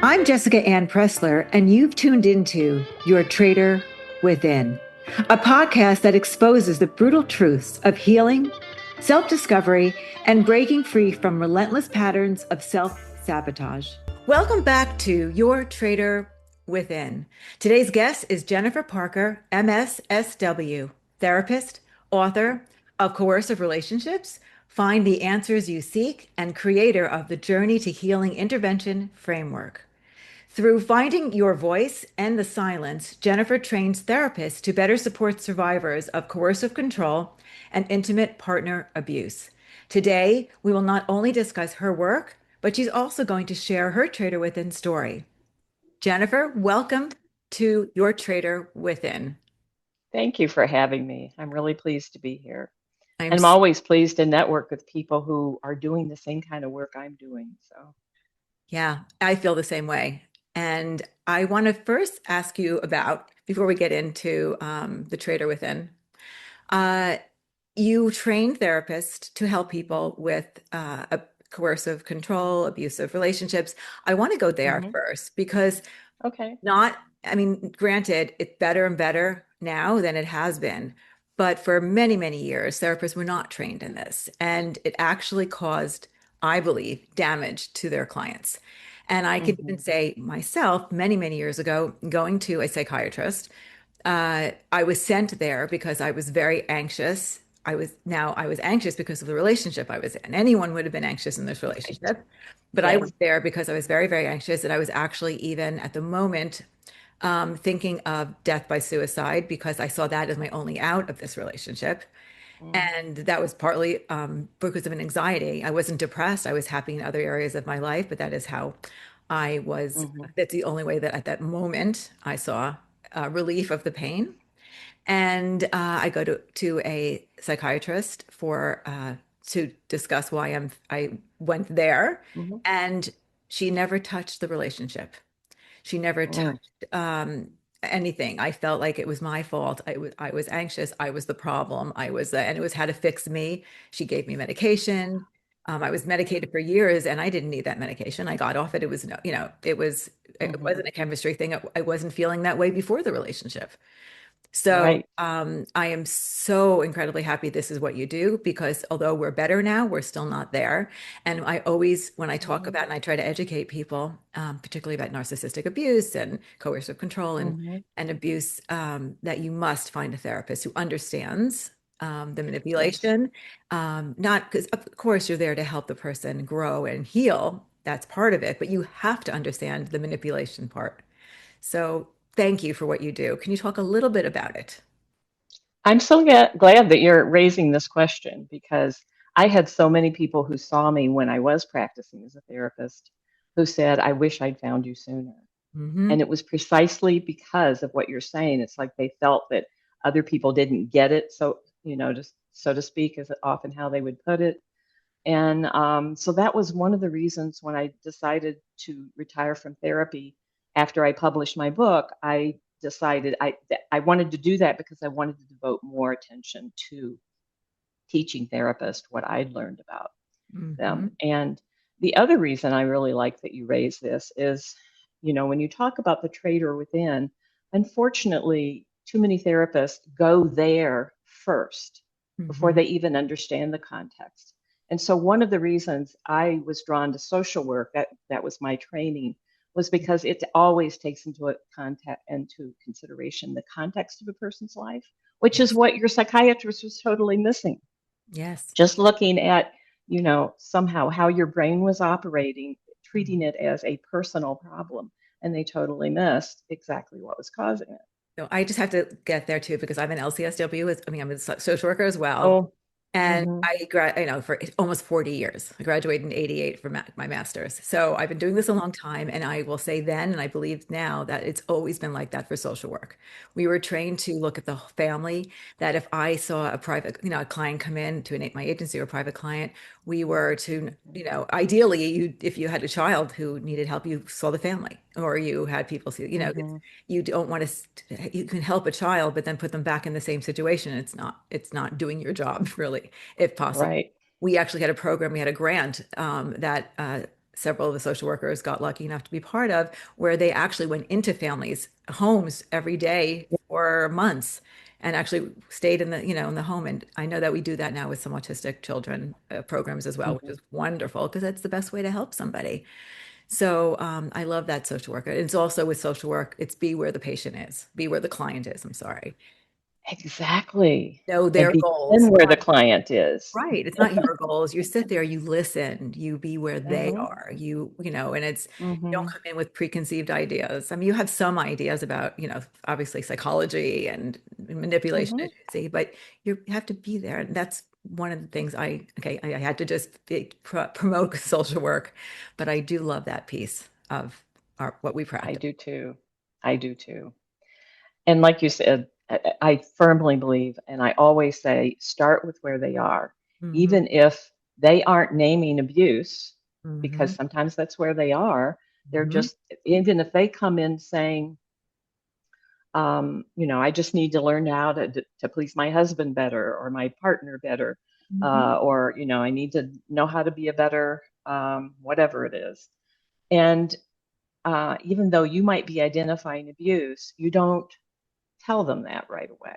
I'm Jessica Anne Pressler, and you've tuned into Your Traitor Within, a podcast that exposes the brutal truths of healing, self-discovery, and breaking free from relentless patterns of self-sabotage. Welcome back to Your Traitor Within. Today's guest is Jennifer Parker, MSSW, therapist, author of Coercive Relationships, Find the Answers You Seek, and creator of the Journey to Healing Intervention Framework. Through finding your voice and the silence, Jennifer trains therapists to better support survivors of coercive control and intimate partner abuse. Today, we will not only discuss her work, but she's also going to share her Traitor Within story. Jennifer, welcome to Your Traitor Within. Thank you for having me. I'm really pleased to be here. I'm And I'm always pleased to network with people who are doing the same kind of work I'm doing. So, Yeah, I feel the same way. And I want to first ask you about, before we get into the Traitor Within, uh, you train therapists to help people with coercive control, abusive relationships. I want to go there mhm. first because Okay. I mean, granted, it's better and better now than it has been. But for many, many years, therapists were not trained in this. And it actually caused, I believe, damage to their clients. And I could even hmm say myself, many, many years ago, going to a psychiatrist, I was sent there because I was very anxious. I was anxious because of the relationship I was in. Anyone would have been anxious in this Right. relationship, but I Yes. went there because I was very, very anxious, and I was actually even at the moment thinking of death by suicide because I saw that as my only out of this relationship. Mm, And that was partly because of an anxiety. I wasn't depressed. I was happy in other areas of my life, but that is how I was. hmm That's the only way that at that moment I saw relief of the pain. And I go to a psychiatrist for to discuss why I went there, hmm and she never touched the relationship. She never Mm, touched anything. I felt like it was my fault. I was anxious. I was the problem. And it was how to fix me. She gave me medication. I was medicated for years, and I didn't need that medication. I got off it. It was no, it hmm wasn't a chemistry thing. I wasn't feeling that way before the relationship. So Right. I am so incredibly happy this is what you do because although we're better now, we're still not there. And I always, when I talk hmm about and I try to educate people, particularly about narcissistic abuse and coercive control hmm and abuse, that you must find a therapist who understands the Yes. manipulation. Not because, of course, you're there to help the person grow and heal. That's part of it, but you have to understand the manipulation part. So thank you for what you do. Can you talk a little bit about it? I'm so glad that you're raising this question because I had so many people who saw me when I was practicing as a therapist who said, I wish I'd found you sooner. Hmm. And it was precisely because of what you're saying. It's like they felt that other people didn't get it. So, just so to speak, is often how they would put it. And so that was one of the reasons when I decided to retire from therapy after I published my book, I decided I wanted to do that because I wanted to devote more attention to teaching therapists what I'd learned about them. Hmm. And the other reason I really like that you raise this is, when you talk about the traitor within, unfortunately, too many therapists go there first before Hmm. they even understand the context. And so one of the reasons I was drawn to social work, that was my training, was because it always takes into consideration the context of a person's life, which is Yes. what your psychiatrist was totally missing. Yes. Just looking at, somehow how your brain was operating, treating it as a personal problem, and they totally missed exactly what was causing it. So I just have to get there too because I'm an LCSW. I mean, I'm a social worker as well. Oh, And hmm for almost 40 years. I graduated in 88 for my master's. So I've been doing this a long time. And I will say then, and I believe now that it's always been like that for social work. We were trained to look at the family, that if I saw a client come in to my agency or a private client, we were to, ideally if you had a child who needed help, you saw the family or you had people see, hmm you don't want to, you can help a child, but then put them back in the same situation. It's not doing your job really, if possible. Right. we actually had a program, we had a grant that several of the social workers got lucky enough to be part of, where they actually went into families' homes every day for months and actually stayed in the, in the home. And I know that we do that now with some autistic children programs as well, which Mhm. is wonderful because that's the best way to help somebody. So I love that social worker. It's also with social work, it's be where the patient is, be where the client is. I'm sorry. Exactly. Know And their begin goals. where the client is. Right. It's not your goals. You sit there, you listen, you be where they Hmm. are. And it's, you don't Hmm. come in with preconceived ideas. I mean, you have some ideas about, obviously psychology and manipulation, Hmm. as you see, but you have to be there. And that's one of the things I had to just promote social work, but I do love that piece of what we I practice. do too. I do too. And like you said, I firmly believe, and I always say, start with where they are, Hmm. even if they aren't naming abuse, because Hmm. sometimes that's where they are. They're Hmm. just, even if they come in saying, I just need to learn how to please my husband better or my partner better, Hmm. or I need to know how to be a better whatever it is. And even though you might be identifying abuse, you don't tell them that right away.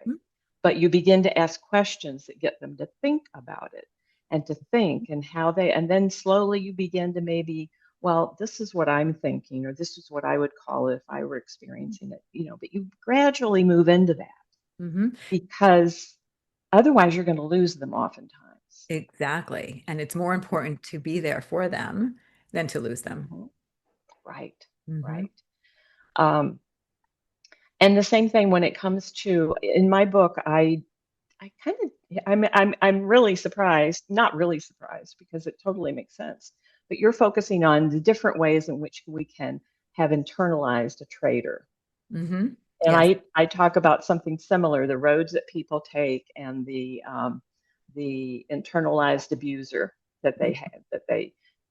But you begin to ask questions that get them to think about it and to think and how they, and then slowly you begin to maybe, well, this is what I'm thinking, or this is what I would call it if I were experiencing it, but you gradually move into that Hmm. because otherwise you're going to lose them oftentimes. Exactly. And it's more important to be there for them than to lose them. Mhm. Right, Hmm. right. Um, and the same thing when it comes to, in my book, I kind of I'm really surprised, not really surprised because it totally makes sense. But you're focusing on the different ways in which we can have internalized a traitor. Hmm. And Yes. I talk about something similar, the roads that people take and the internalized abuser that they have,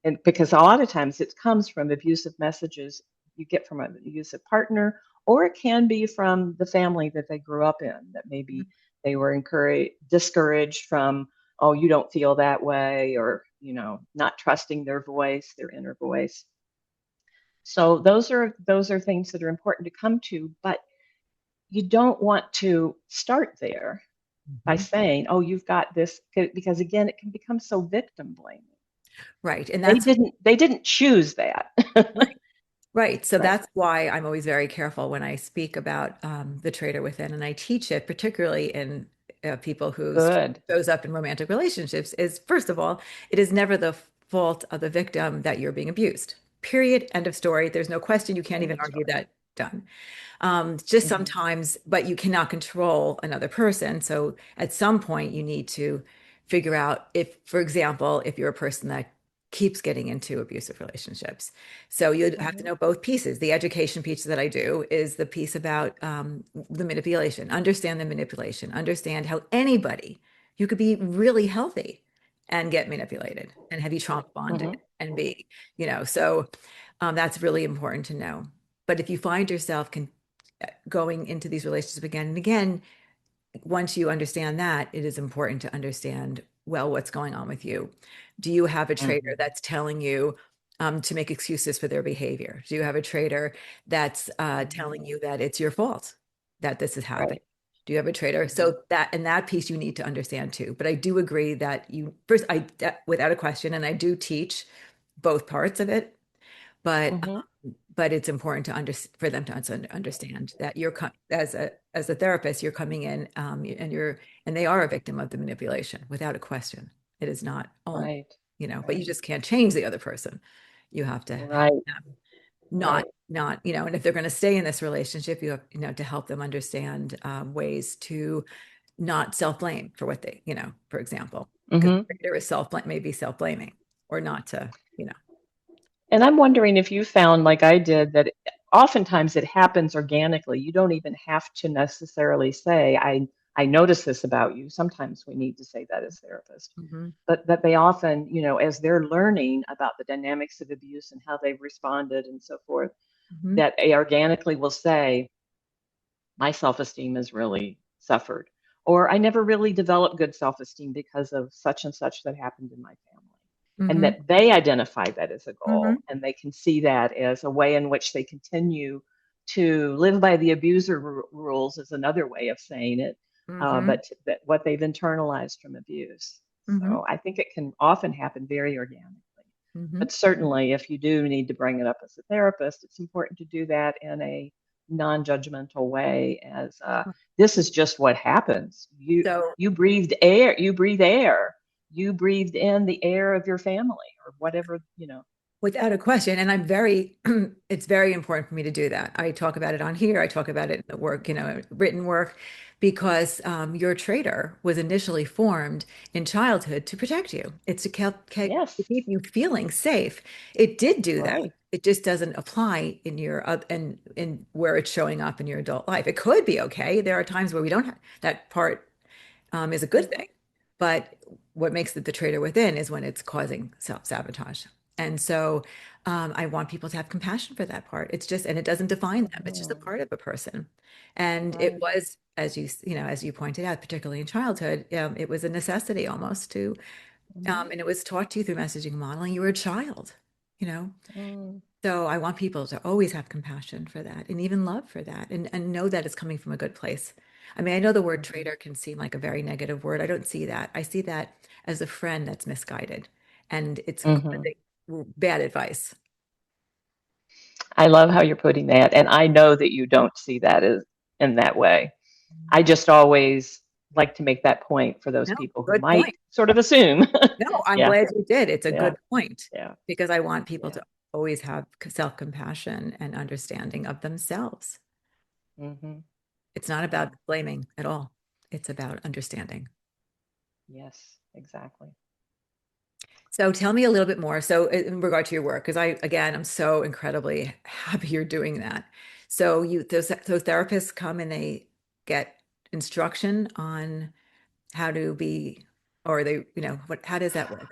and because a lot of times it comes from abusive messages you get from an abusive partner, or it can be from the family that they grew up in, that maybe they were discouraged from, oh, you don't feel that way, or, not trusting their voice, their inner voice. So those are things that are important to come to, but you don't want to start there by Mhm. saying, "Oh, you've got this," because again, it can become so victim blaming. Right. And They that's didn't choose that. right. Right. So Right. that's why I'm always very careful when I speak about the traitor within, and I teach it particularly in people who Good. shows up in romantic relationships. Is first of all, it is never the fault of the victim that you're being abused. Period. End of story. There's no question. You can't End even of argue story. that. Done. Just Hmm. sometimes, but you cannot control another person. So at some point, you need to figure out if, for example, if you're a person that keeps getting into abusive relationships. So you have to Hmm. know both pieces. The education piece that I do is the piece about the manipulation, understand the manipulation, understand how anybody, you could be really healthy and get manipulated and have you trauma bonded Hmm. and be, so that's really important to know. But if you find yourself going into these relationships again and again, once you understand that, it is important to understand, well, what's going on with you. Do you have a traitor Hmm. that's telling you to make excuses for their behavior? Do you have a traitor that's Hmm. telling you that it's your fault that this is happening? Right. Do you have a traitor? Hmm. So that piece you need to understand too. But I do agree that you first, without a question, and I do teach both parts of it, but Hmm. it's important to for them to understand that as a therapist, you're coming in and they are a victim of the manipulation without a question. It is not only, Right. but you Right. just can't change the other person. You have to help Right. them not Right. not and if they're going to stay in this relationship, you have to help them understand ways to not self-blame for what they, for example, because Hmm. there is self-blame, maybe self-blaming, or not to, And I'm wondering if you found, like I did, that oftentimes it happens organically. You don't even have to necessarily say, I notice this about you. Sometimes we need to say that as therapists. Mhm. But that they often, as they're learning about the dynamics of abuse and how they've responded and so forth, Mhm. that they organically will say, my self-esteem has really suffered, or I never really developed good self-esteem because of such and such that happened in my family. And Mm-hmm. that they identify that as a Mm-hmm. goal, and they can see that as a way in which they continue to live by the abuser rules is another way of saying it, Mm-hmm. but that what they've internalized from abuse. Mm-hmm. So I think it can often happen very organically. Mm-hmm. But certainly, if you do need to bring it up as a therapist, it's important to do that in a non-judgmental way. As this is just what happens. So You breathed air. You breathe air. You breathed in the air of your family, or whatever you know. without a question, and I'm very, it's very important for me to do that. I talk about it on here. I talk about it in the work, written work, because Your Traitor was initially formed in childhood to protect you. It's to Yes, keep you feeling safe. It did do that. right. It just doesn't apply in your in where it's showing up in your adult life. It could be okay. There are times where we don't have that part is a good thing. But what makes it the traitor within is when it's causing self-sabotage. And so I want people to have compassion for that part. It's just, and it doesn't define them. It's just a Mhm. part of a person. And it Right. was, as you pointed out, particularly in childhood, it was a necessity almost to, Mhm. and it was taught to you through messaging modeling. You were a child, you know, Mm. so I want people to always have compassion for that and even love for that and know that it's coming from a good place. I mean, I know the word Mhm. traitor can seem like a very negative word. I don't see that. I see that as a friend that's misguided and it's Mhm. bad advice. I love how you're putting that, and I know that you don't see that as in that way. I just always like to make that point for those No, people who good might point. sort of assume. No, I'm Yeah, glad you did. It's a yeah, good point yeah, because I want people yeah. to always have self-compassion and understanding of themselves. Hmm. It's not Yeah. about blaming at all. It's about understanding. Yes, exactly. So tell me a little bit more. So in regard to your work, because again, I'm so incredibly happy you're doing that. So those therapists come and they get instruction on how to be, or how does that work?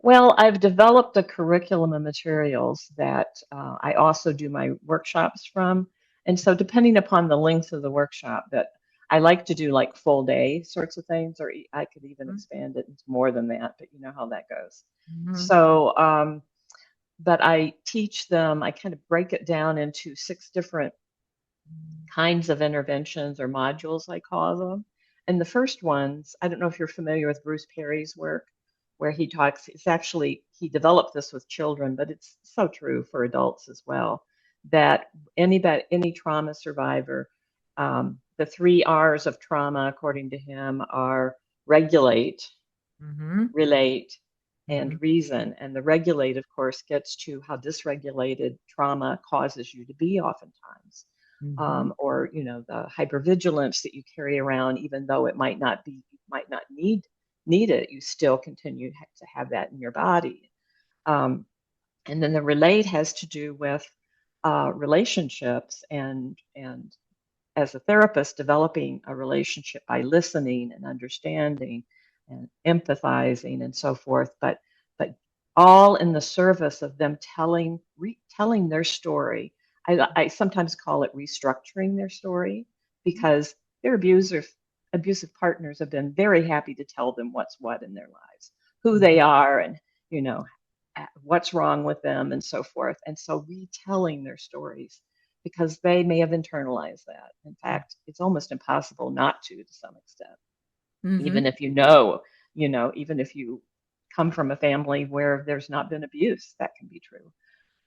Well, I've developed a curriculum of materials that I also do my workshops from. And so, depending upon the length of the workshop, that I like to do like full day sorts of things, or I could even expand it into more than that, but you know how that goes. Mm-hmm. So, but I teach them, I kind of break it down into 6 different kinds of interventions or modules, I call them. And the first ones, I don't know if you're familiar with Bruce Perry's work, where he talks, it's actually, he developed this with children, but it's so true for adults as well, that any trauma survivor, the 3 R's of trauma, according to him, are regulate, Mm-hmm. relate, Mm-hmm. and reason. And the regulate, of course, gets to how dysregulated trauma causes you to be oftentimes. Mm-hmm. Or the hypervigilance that you carry around, even though it might not need it, you still continue to have that in your body. Um, and then the relate has to do with relationships, and as a therapist, developing a relationship by listening and understanding and empathizing and so forth, but all in the service of them telling their story. I sometimes call it restructuring their story, because their abusive partners have been very happy to tell them what's what in their lives, who they are, and you know what's wrong with them and so forth. And so retelling their stories, because they may have internalized that. In fact, it's almost impossible not to some extent. Mm-hmm. Even if even if you come from a family where there's not been abuse, that can be true.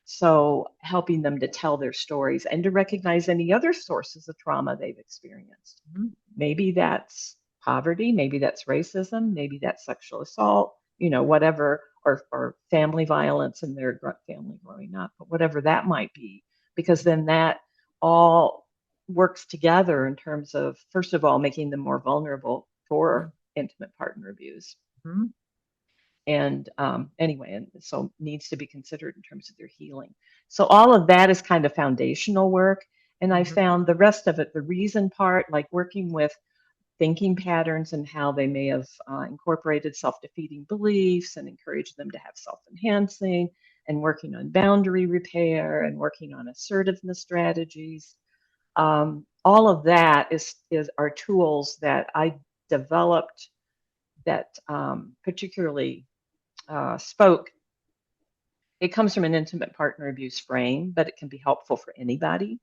So helping them to tell their stories and to recognize any other sources of trauma they've experienced. Mm-hmm. Maybe that's poverty, maybe that's racism, maybe that's sexual assault, whatever, or family violence in their family growing up, but whatever that might be, because then that all works together in terms of, first of all, making them more vulnerable for intimate partner abuse. Mm-hmm. And anyway, and so needs to be considered in terms of their healing. So all of that is kind of foundational work. And I Mm-hmm. found the rest of it, the reason part, like working with thinking patterns and how they may have incorporated self-defeating beliefs and encouraged them to have self-enhancing, and working on boundary repair and working on assertiveness strategies. All of that is are tools that I developed that particularly spoke. It comes from an intimate partner abuse frame, but it can be helpful for anybody.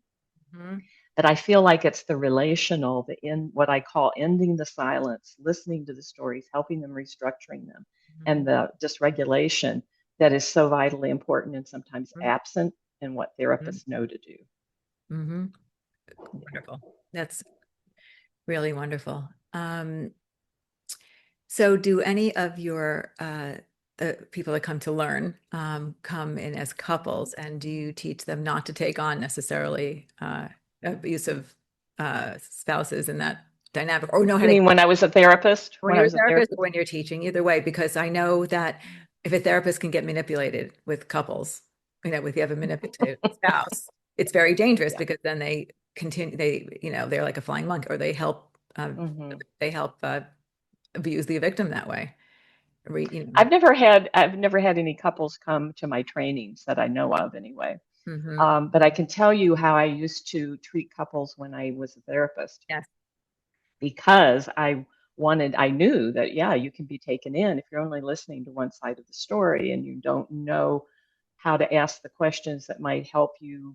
Mm-hmm. But I feel like it's the relational, the in what I call ending the silence, listening to the stories, helping them, restructuring them, and the dysregulation that is so vitally important and sometimes absent in what therapists know to do. Mm-hmm. Wonderful. That's really wonderful. So do any of your people that come to learn come in as couples, and do you teach them not to take on necessarily abusive spouses in that dynamic, or know how You to mean when I was a therapist? when When I you're a was a therapist or therapist? when you're teaching? Either way, because I know that if a therapist can get manipulated with couples, if you have a manipulative spouse, it's very dangerous Yeah. because then they continue, they're like a flying monkey, or Hmm. they help abuse the victim that way. I've never had any couples come to my trainings that I know of anyway. Hmm. But I can tell you how I used to treat couples when I was a therapist, Yes. because I knew that, yeah, you can be taken in if you're only listening to one side of the story and you don't know how to ask the questions that might help you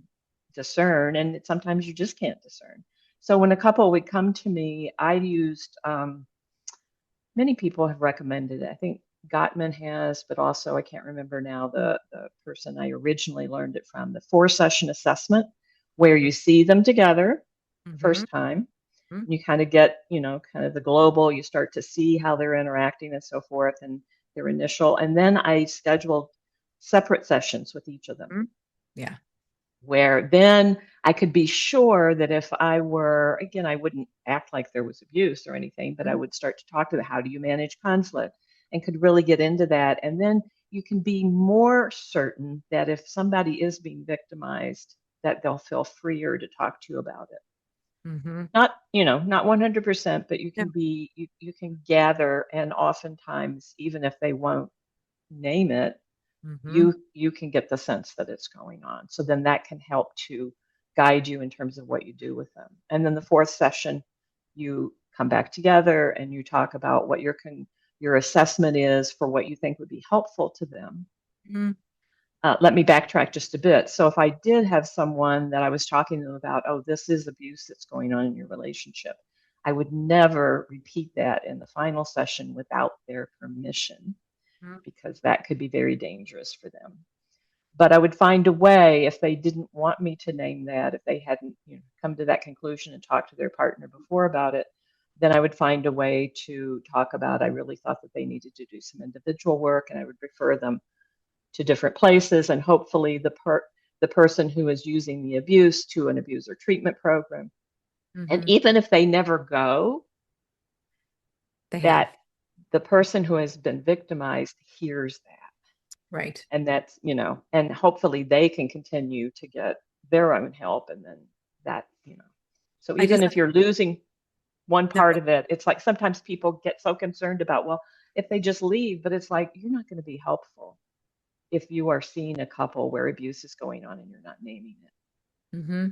discern. And sometimes you just can't discern. So when a couple would come to me, I used, many people have recommended it. I think Gottman has, but also I can't remember now the person I originally learned it from, the 4-session assessment, where you see them together the Hmm. first time. You kind of get, kind of the global, you start to see how they're interacting and so forth, and their initial. And then I scheduled separate sessions with each of them, Yeah. where then I could be sure that if I were, again, I wouldn't act like there was abuse or anything, but I would start to talk to them. How do you manage conflict? And could really get into that. And then you can be more certain that if somebody is being victimized, that they'll feel freer to talk to you about it. Hmm. Not 100%, but you No. can you can gather, and oftentimes, even if they won't name it, Hmm. you can get the sense that it's going on. So then that can help to guide you in terms of what you do with them. And then the 4th session, you come back together and you talk about what your assessment is for what you think would be helpful to them. Hmm. Let me backtrack just a bit. So if I did have someone that I was talking to them about, oh, this is abuse that's going on in your relationship, I would never repeat that in the final session without their permission, because that could be very dangerous for them. But I would find a way, if they didn't want me to name that, if they hadn't come to that conclusion and talked to their partner before about it, then I would find a way to talk about, I really thought that they needed to do some individual work, and I would refer them to different places, and hopefully the person who is using the abuse to an abuser treatment program. And Hmm. even if they never go, They have. that the person who has been victimized hears that, Right. and that's, and hopefully they can continue to get their own help. And then that, so I even just, if you're losing one no, part of it, it's like sometimes people get so concerned about, well, if they just leave, but it's like, you're not going to be helpful if you are seeing a couple where abuse is going on and you're not naming it. hmm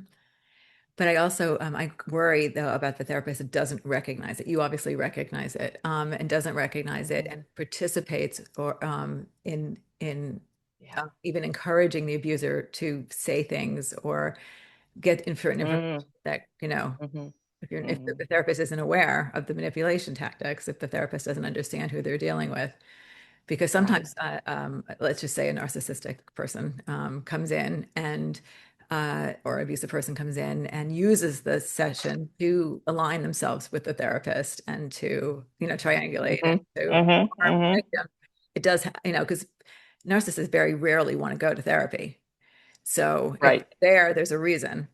But I also, I worry though about the therapist that doesn't recognize it. You obviously recognize it, and doesn't recognize it Mhm. and participates or in Yeah. even encouraging the abuser to say things or get certain information Mm, that, mhm, if mhm. the therapist isn't aware of the manipulation tactics, if the therapist doesn't understand who they're dealing with. Because Right. sometimes, let's just say a narcissistic person comes in and or abusive person comes in and uses the session to align themselves with the therapist and to, triangulate and Mhm, to mhm, harm the mhm. victim. It does, because narcissists very rarely want to go to therapy. So if Right. there's a reason,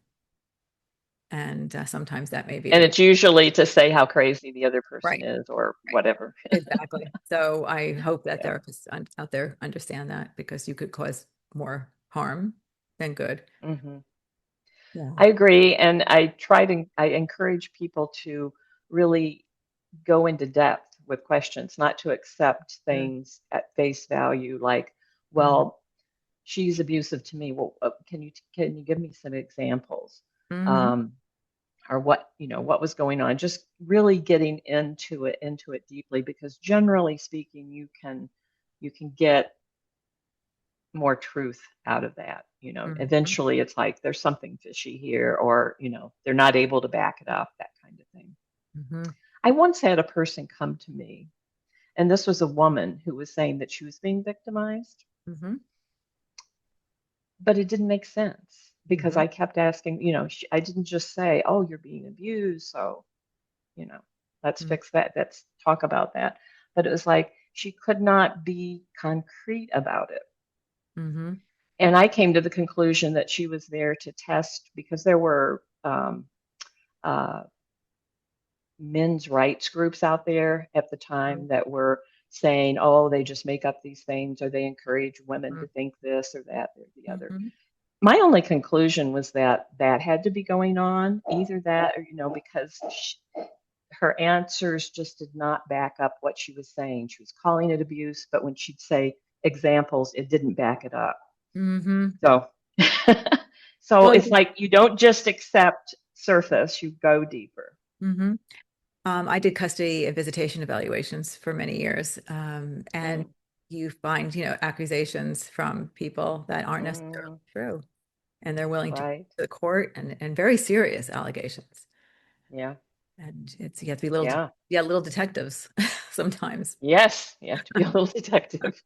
and sometimes that may be a And reason. it's usually to say how crazy the other person Right. is or Right. whatever. Exactly. So I hope that Yeah. therapists out there understand that, because you could cause more harm than good. Mhm. Yeah. I agree. And I encourage people to really go into depth with questions, not to accept things at face value, like, Mm-hmm. well, she's abusive to me. Well, can you give me some examples? Hmm. Um, or what was going on, just really getting into it deeply, because generally speaking, you can get more truth out of that. Mhm. Eventually it's like there's something fishy here, or they're not able to back it up, that kind of thing. Mhm. I once had a person come to me, and this was a woman who was saying that she was being victimized, Mhm. but it didn't make sense because Mhm. I kept asking, I didn't just say, "Oh, you're being abused, so, you know, let's Mhm. fix that. Let's talk about that." But it was like she could not be concrete about it. Mhm. And I came to the conclusion that she was there to test, because there were uh, men's rights groups out there at the time that were saying, oh, they just make up these things, or they encourage women to think this or that or the other. Mhm. My only conclusion was that that had to be going on, either that or, because her answers just did not back up what she was saying. She was calling it abuse, but when she'd say examples, it didn't back it up. Mhm. So, so Well, it's like you don't just accept surface, you go deeper. mhm. I did custody and visitation evaluations for many years, and Mm, you find, accusations from people that aren't necessarily mm, true, and they're willing to go right. to the court, and very serious allegations. Yeah. And you have to be little, Yeah. yeah, little detectives sometimes. Yes. You have to be a little detective.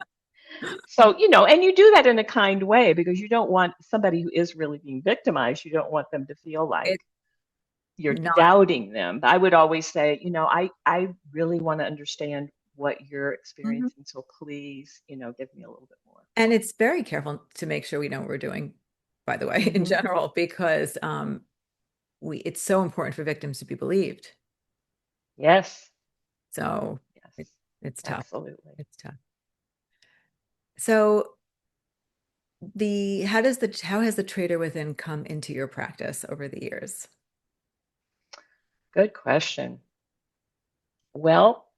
So, and you do that in a kind way, because you don't want somebody who is really being victimized, you don't want them to feel like It's you're not. doubting them. I would always say, I really want to understand what you're Mhm. experiencing. So please, give me a little bit more. And it's very careful to make sure we know what we're doing, by the way, in Hmm. general, because it's so important for victims to be believed. Yes. So it, Yes. it's tough. Absolutely. It's tough. So how has the traitor within come into your practice over the years? Good question. Well,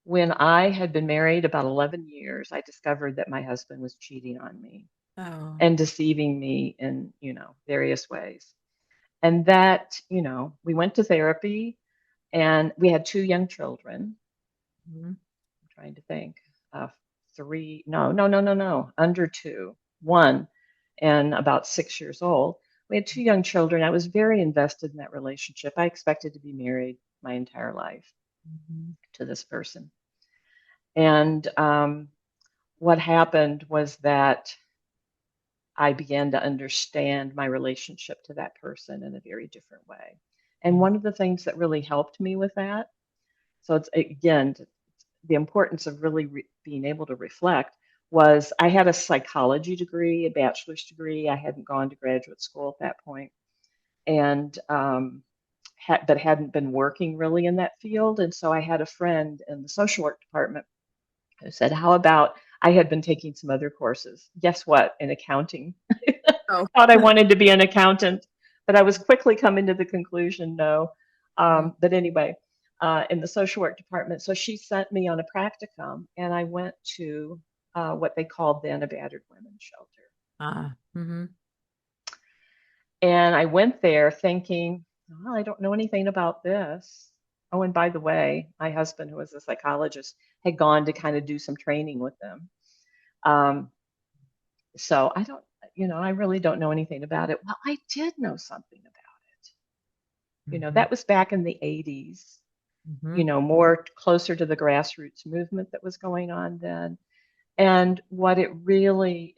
when I had been married about 11 years, I discovered that my husband was cheating on me Oh. and deceiving me in, various ways. And that, we went to therapy, and we had two young children. Mhm. I'm trying to think. Uh, three, no, no, no, no, no, under two, one, and about 6 years old. We had two young children. I was very invested in that relationship. I expected to be married my entire life Mhm. to this person. And what happened was that I began to understand my relationship to that person in a very different way. And Mhm. one of the things that really helped me with that, so it's again, the importance of really being able to reflect, was I had a psychology degree, a bachelor's degree. I hadn't gone to graduate school at that point, and but hadn't been working really in that field. And so I had a friend in the social work department who said, how about, I had been taking some other courses. Guess what? In accounting. Oh. Thought I wanted to be an accountant, but I was quickly coming to the conclusion, no. Mhm. But anyway, in the social work department, so she sent me on a practicum, and I went to what they called then a battered women's shelter. Mhm. And I went there thinking, oh, I don't know anything about this. Oh, and by the way, my husband, who was a psychologist, had gone to kind of do some training with them. Um, so I don't, I really don't know anything about it. Well, I did know something about it. Mhm. That was back in the 80s, Mhm. more closer to the grassroots movement that was going on then. And what it really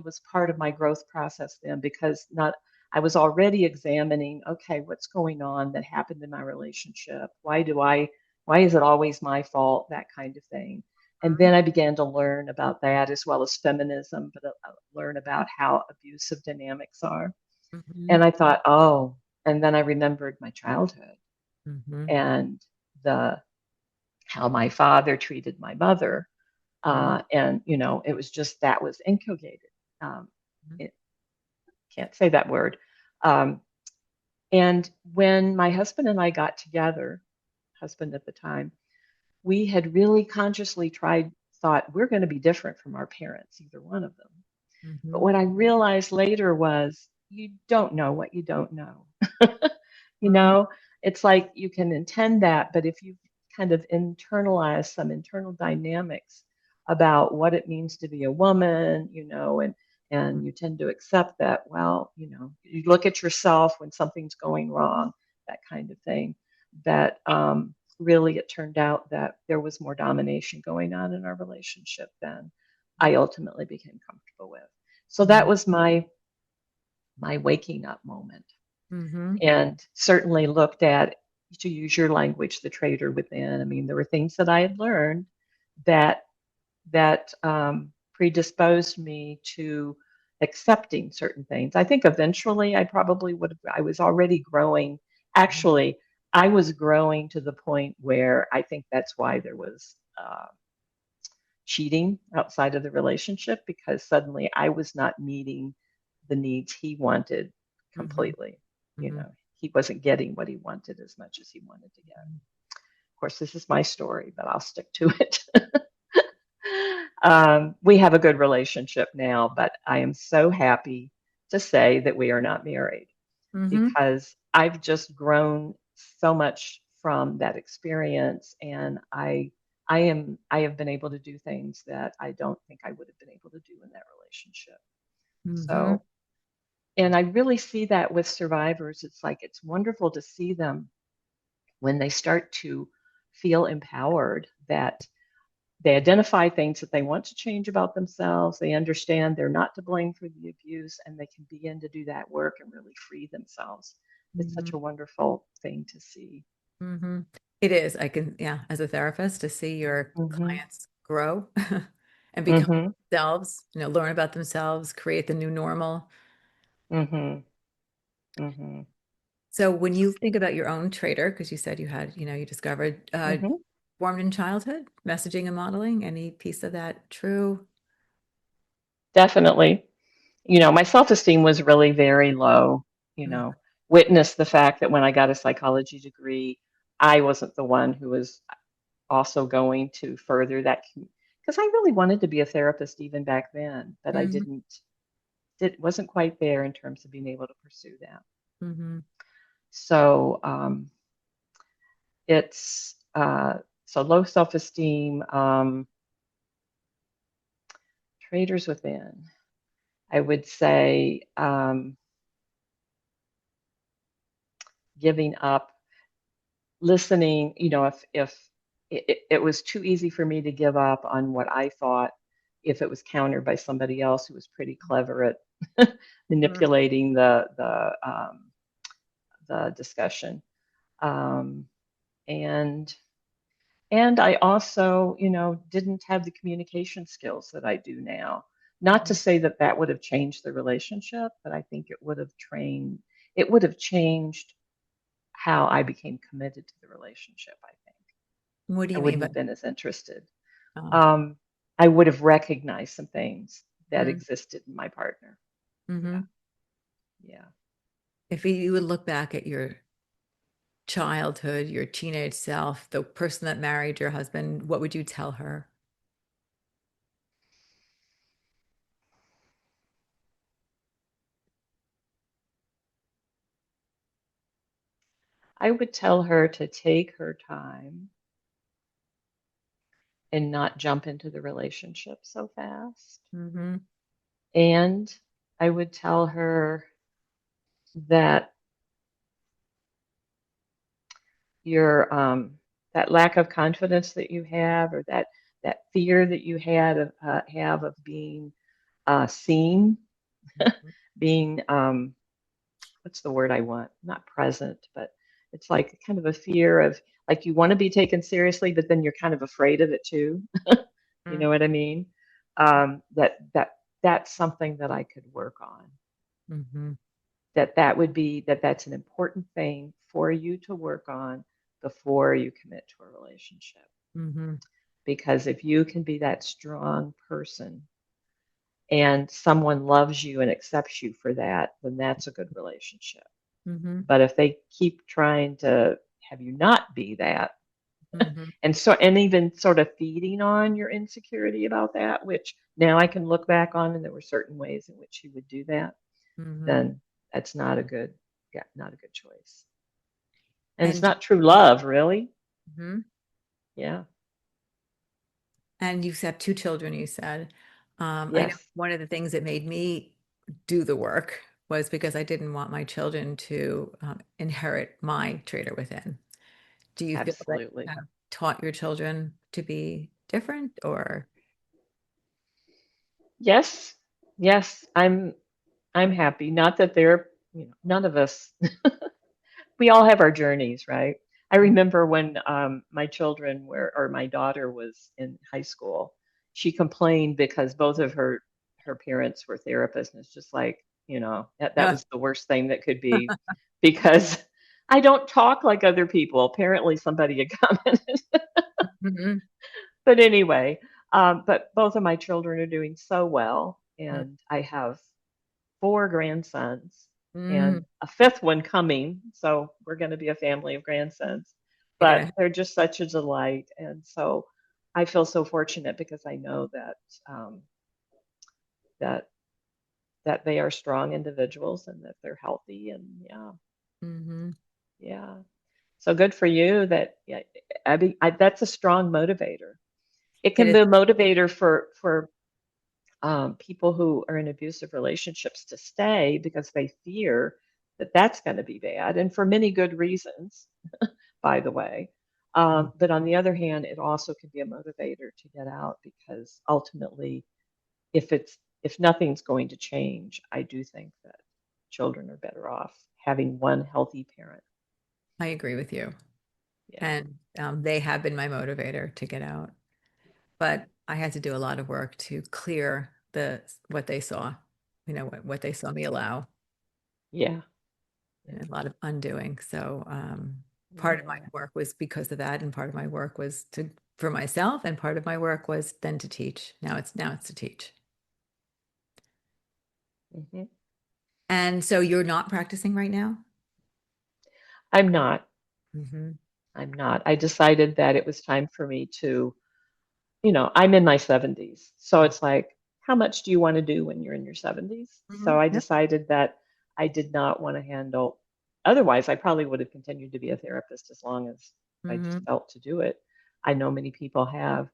was part of my growth process then, because not I was already examining, okay, what's going on that happened in my relationship? Why is it always my fault? That kind of thing. And then I began to learn about that, as well as feminism, but learn about how abusive dynamics are. Mhm. And I thought, oh, and then I remembered my childhood, Mhm. and the how my father treated my mother, Mhm. and it was just that was inculcated. Um, it, can't say that word. Um, and when my husband and I got together, husband at the time, we had really consciously thought we're going to be different from our parents, either one of them. But Mhm. what I realized later was, you don't know what you don't know. You Mhm. know, it's like you can intend that, but if you kind of internalize some internal dynamics about what it means to be a woman, and you tend to accept that, well, you look at yourself when something's going wrong, that kind of thing, that really it turned out that there was more domination going on in our relationship than I ultimately became comfortable with. So that Mhm. was my waking up moment, Mhm. and certainly looked at, to use your language, the traitor within. I mean, there were things that I had learned that predisposed me to accepting certain things. I think eventually I probably would have. I was already growing. Actually, I was growing to the point where I think that's why there was cheating outside of the relationship, because suddenly I was not meeting the needs he wanted Mhm. completely. Mhm. He wasn't getting what he wanted as much as he wanted to get. Of course, this is my story, but I'll stick to it. We have a good relationship now, but I am so happy to say that we are not married, Mhm. because I've just grown so much from that experience, and I have been able to do things that I don't think I would have been able to do in that relationship. Mhm. So, and I really see that with survivors. It's like it's wonderful to see them when they start to feel empowered, that they identify things that they want to change about themselves. They understand they're not to blame for the abuse, and they can begin to do that work and really free themselves. It's such Mhm. a wonderful thing to see. Mhm. It is. I can, yeah, as a therapist, to see your Hmm. clients grow and become Hmm. themselves, learn about themselves, create the new normal. Hmm. Hmm. So when you think about your own traitor, because you said you discovered Hmm. formed in childhood, messaging and modeling, any piece of that true? Definitely. My self-esteem was really very low. You Mm, know, Witness the fact that when I got a psychology degree, I wasn't the one who was also going to further that, because I really wanted to be a therapist even back then, but I mhm, didn't. It wasn't quite there in terms of being able to pursue that. mhm, So it's so low self-esteem, traders within. I would say giving up, listening. If it was too easy for me to give up on what I thought, if it was countered by somebody else who was pretty clever at mhm, manipulating the discussion. Um, and And I also, didn't have the communication skills that I do now. Not to say that that would have changed the relationship, but I think it would have changed how I became committed to the relationship, I think. What do I you mean wouldn't by? have been as interested. Oh, Um, I would have recognized some things that mm, existed in my partner. Yeah, mhm. yeah. If you would look back at your childhood, your teenage self, the person that married your husband, what would you tell her? I would tell her to take her time and not jump into the relationship so fast. Hmm. And I would tell her that your that lack of confidence that you have, or that fear that you have of being seen, being what's the word I want? Not present, but it's like kind of a fear of, like, you want to be taken seriously, but then you're kind of afraid of it too. You know what I mean? That's something that I could work on. Hmm. That's an important thing for you to work on before you commit to a relationship. Hmm. Because if you can be that strong person and someone loves you and accepts you for that, then that's a good relationship. Hmm. But if they keep trying to have you not be that, Hmm. and even sort of feeding on your insecurity about that, which now I can look back on, and there were certain ways in which he would do that, Hmm. then that's not a good, yeah, not a good choice. And it's And not true love, really. mhm. Yeah. And you have two children, you said. I know Yes, one of the things that made me do the work was because I didn't want my children to inherit my traitor within. Do you feel that you absolutely. have taught your children to be different or? Yes. Yes. I'm happy. Not that they're, none of us, we all have our journeys, right? I remember when my children were, or my daughter was in high school, she complained because both of her parents were therapists, and it's just like, that Yeah. was the worst thing that could be, because I don't talk like other people. Apparently, somebody had commented. Mhm. But anyway, but both of my children are doing so well, and I have four grandsons and Mhm. a fifth one coming. So we're going to be a family of grandsons. You're But gonna, they're just such a delight. And so I feel so fortunate because I know um, that that they are strong individuals and that they're healthy. And yeah, mhm. yeah. So good for you. That yeah, that's a strong motivator. It It can is. be a motivator for people who are in abusive relationships to stay because they fear that that's going to be bad, and for many good reasons, by the way. Mm. But on the other hand, it also can be a motivator to get out because ultimately, if nothing's going to change, I do think that children are better off having one healthy parent. I agree with you. Yeah, And they have been my motivator to get out. But I had to do a lot of work to clear the what they saw, what they saw me allow, yeah, yeah, and a lot of undoing. So part of my yeah. work was because of that, and part of my work was to for myself, and part of my work was then to teach. Now it's to teach. Hmm. And so you're not practicing right now? I'm not. Hmm. I'm not. I decided that it was time for me to, I'm in my 70s. So it's like, how much do you want to do when you're in your 70s? Hmm. So I Yep. decided that I did not want to handle, otherwise, I probably would have continued to be a therapist as long as I just Hmm. felt to do it. I know many people have.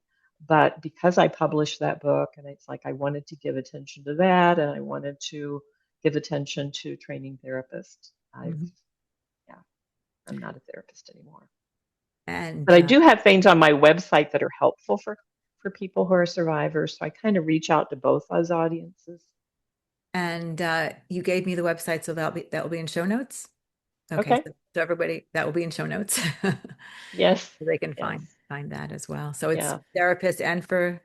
But because I published that book, and it's like I wanted to give attention to that, and I wanted to give attention to training therapists, Hmm. yeah, I'm not a therapist anymore. But And I do have things on my website that are helpful for people who are survivors. So I kind of reach out to both those audiences. you gave me the website, so that will be in show notes. Okay, Okay. so everybody that will be in show notes. Yes. So they can Yes. find that as well. So it's Yeah. therapists and for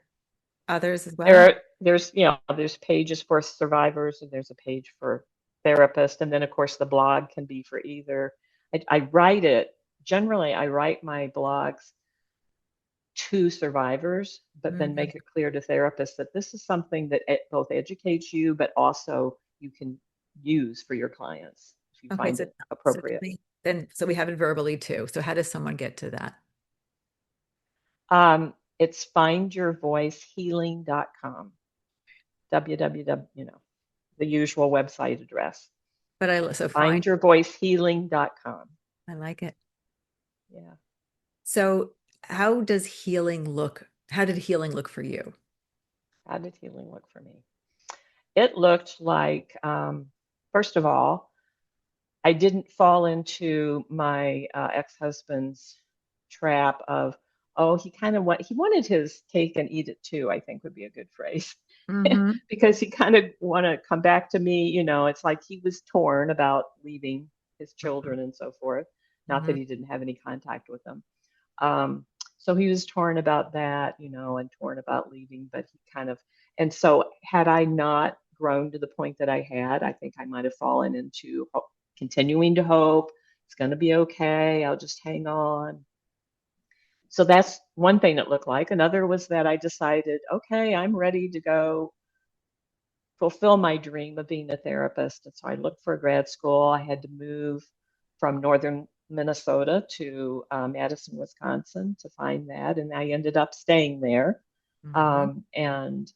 others as well. There's pages for survivors and there's a page for therapists. And then of course the blog can be for either. I write it, generally I write my blogs to survivors, but then Mhm. make it clear to therapists that this is something that both educates you, but also you can use for your clients if you Okay, find so it so tell appropriate. me then. So we have it verbally too. So how does someone get to that? It's findyourvoicehealing.com, www, the usual website address. But so fine. Findyourvoicehealing.com. I like it. Yeah. So how does healing look? How did healing look for you? How did healing look for me? It looked like, first of all, I didn't fall into my ex-husband's trap of, oh, he wanted his cake and eat it too, I think would be a good phrase. Hmm. Because he kind of want to come back to me, it's like he was torn about leaving his children and so forth. Not that Hmm. he didn't have any contact with them. Um, so he was torn about that, and torn about leaving, but he kind of, and so had I not grown to the point that I had, I think I might have fallen into continuing to hope it's going to be okay. I'll just hang on. So that's one thing it looked like. Another was that I decided, okay, I'm ready to go fulfill my dream of being a therapist. And so I looked for a grad school. I had to move from northern Minnesota to Madison, Wisconsin to find that. And I ended up staying there Hmm. and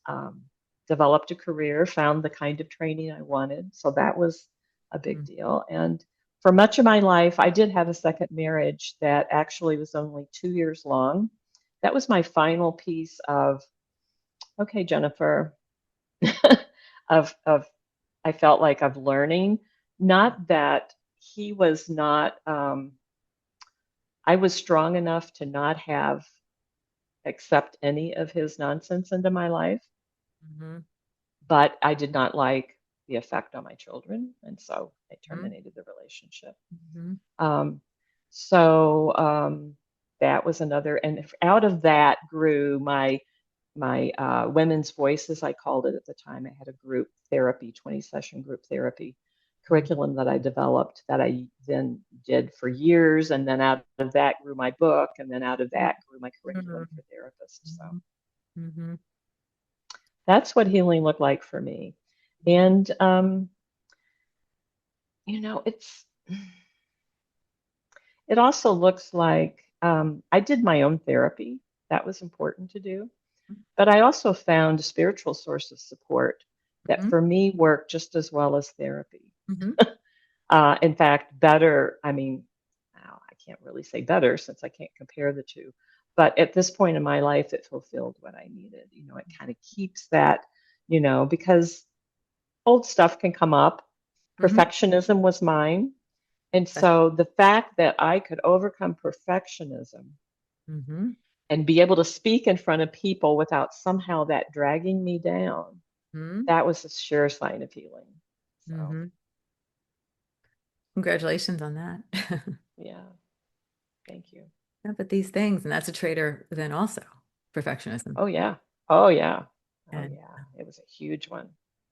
developed a career, found the kind of training I wanted. So that was a big deal. And for much of my life, I did have a second marriage that actually was only 2 years long. That was my final piece of, okay, Jennifer, of I felt like of learning. Not that he was not, I was strong enough to not have accept any of his nonsense into my life, Mm-hmm. but I did not like the effect on my children, and so I Mm-hmm. terminated the relationship. Mm-hmm. Um, so that was another, and out of that grew my women's voices, I called it at the time. I had a group therapy, 20-session group therapy curriculum that I developed that I then did for years. And then out of that grew my book. And then out of that grew my curriculum for therapists. So Mm-hmm. that's what healing looked like for me. And, it also looks like I did my own therapy. That was important to do. But I also found a spiritual source of support that Mm-hmm. for me worked just as well as therapy. Mm-hmm. In fact, better, I mean, now I can't really say better since I can't compare the two. But at this point in my life, it fulfilled what I needed. It kind of keeps that, because old stuff can come up. Mm-hmm. Perfectionism was mine. And so the fact that I could overcome perfectionism Mm-hmm. and be able to speak in front of people without somehow that dragging me down, Mm-hmm. that was a sure sign of healing. So, Mm-hmm. Congratulations on that. yeah, thank you. Yeah, but these things, and that's a traitor then also, perfectionism. Oh, yeah. Oh, yeah. Oh, And yeah. It was a huge one.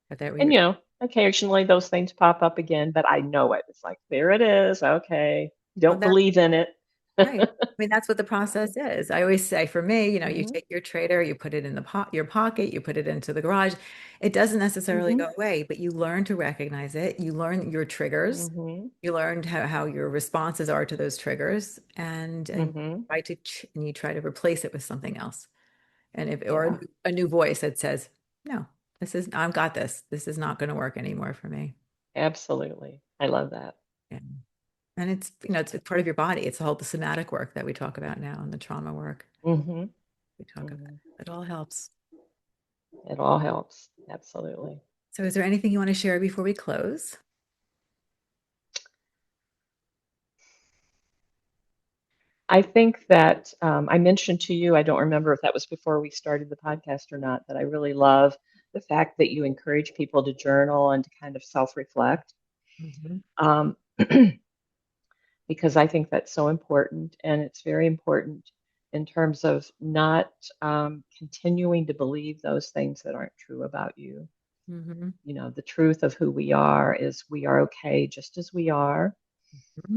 but that And, we occasionally those things pop up again, but I know it. It's like, there it is. Okay. well, Don't that's believe in it. right. I mean, that's what the process is. I always say for me, you Hmm. take your traitor, you put it in your pocket, you put it into the garage. It doesn't necessarily Hmm. go away, but you learn to recognize it. You learn your triggers. Hmm. You learned how your responses are to those triggers, and Hmm. you try to replace it with something else. And if or Yeah, a new voice that says, "No, I've got this. This is not going to work anymore for me." absolutely. I love that. Yeah. And it's part of your body. It's all the somatic work that we talk about now and the trauma work Hmm. we talk about. Hmm. It all helps. It all helps. Absolutely. So is there anything you want to share before we close? I think that I mentioned to you, I don't remember if that was before we started the podcast or not, that I really love the fact that you encourage people to journal and to kind of self-reflect, Hmm. um, because I think that's so important. And it's very important in terms of not continuing to believe those things that aren't true about you. Hmm. The truth of who we are is we are okay just as we are.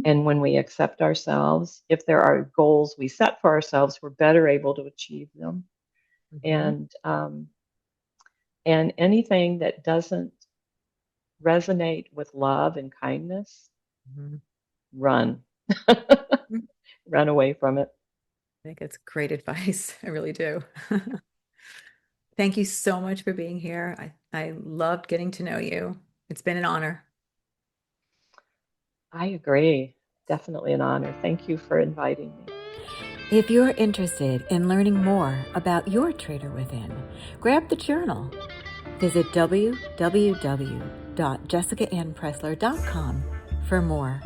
And when we accept ourselves, if there are goals we set for ourselves, we're better able to achieve them. Hmm. And anything that doesn't resonate with love and kindness, Hmm. run, I run away from it. think it's great advice. I really do. Thank you so much for being here. I loved getting to know you. It's been an honor. I agree. Definitely an honor. Thank you for inviting me. If you're interested in learning more about Your Traitor Within, grab the journal. Visit www.jessicaannpressler.com for more.